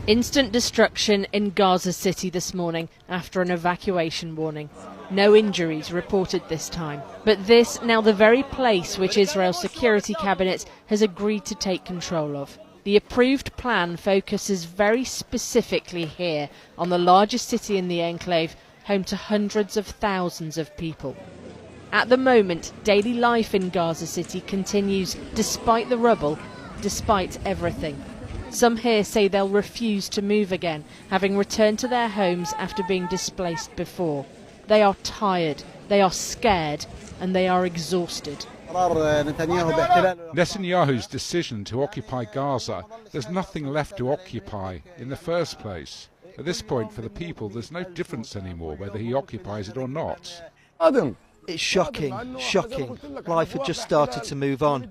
Instant destruction in Gaza City this morning after an evacuation warning. No injuries reported this time. But this now the very place which Israel's Security Cabinet has agreed to take control of. The approved plan focuses very specifically here on the largest city in the enclave, home to hundreds of thousands of people. At the moment, daily life in Gaza City continues despite the rubble, despite everything. Some here say they'll refuse to move again, having returned to their homes after being displaced before. They are tired, they are scared, and they are exhausted. Netanyahu's decision to occupy Gaza, there's nothing left to occupy in the first place. At this point, for the people, there's no difference anymore whether he occupies it or not. It's shocking. Life had just started to move on.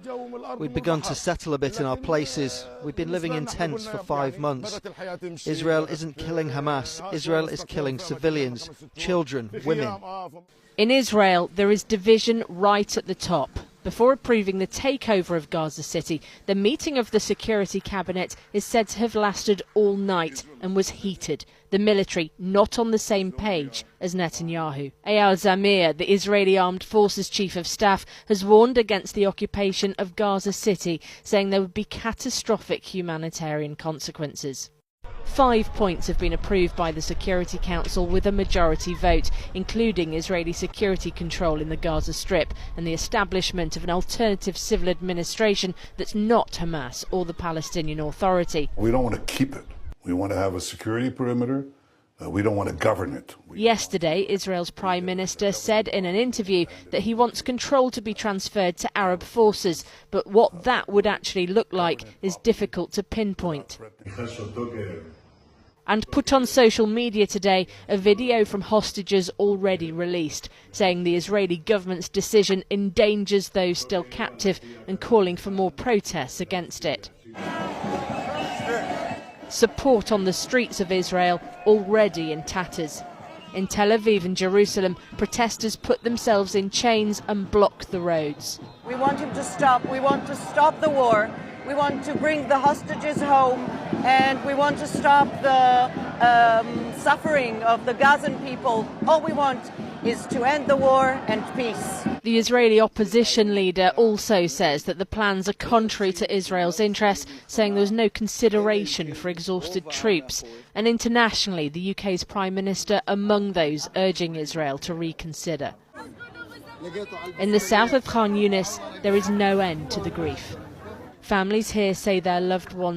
We'd begun to settle a bit in our places. We'd been living in tents for 5 months. Israel isn't killing Hamas. Israel is killing civilians, children, women. In Israel, there is division right at the top. Before approving the takeover of Gaza City, the meeting of the Security Cabinet is said to have lasted all night and was heated. The military not on the same page as Netanyahu. Eyal Zamir, the Israeli Armed Forces Chief of Staff, has warned against the occupation of Gaza City, saying there would be catastrophic humanitarian consequences. 5 points have been approved by the Security Council with a majority vote, including Israeli security control in the Gaza Strip and the establishment of an alternative civil administration that's not Hamas or the Palestinian Authority. We don't want to keep it. We want to have a security perimeter. We don't want to govern it. Yesterday, Israel's Prime Minister said in an interview that he wants control to be transferred to Arab forces, but what that would actually look like is difficult to pinpoint. And put on social media today a video from hostages already released, saying the Israeli government's decision endangers those still captive and calling for more protests against it. Support on the streets of Israel already in tatters. In Tel Aviv and Jerusalem, protesters put themselves in chains and blocked the roads. We want him to stop. We want to stop the war. We want to bring the hostages home, and we want to stop the suffering of the Gazan people. All we want is to end the war and peace. The Israeli opposition leader also says that the plans are contrary to Israel's interests, saying there was no consideration for exhausted troops. And internationally, the UK's Prime Minister among those urging Israel to reconsider. In the south of Khan Yunis, there is no end to the grief. Families here say their loved ones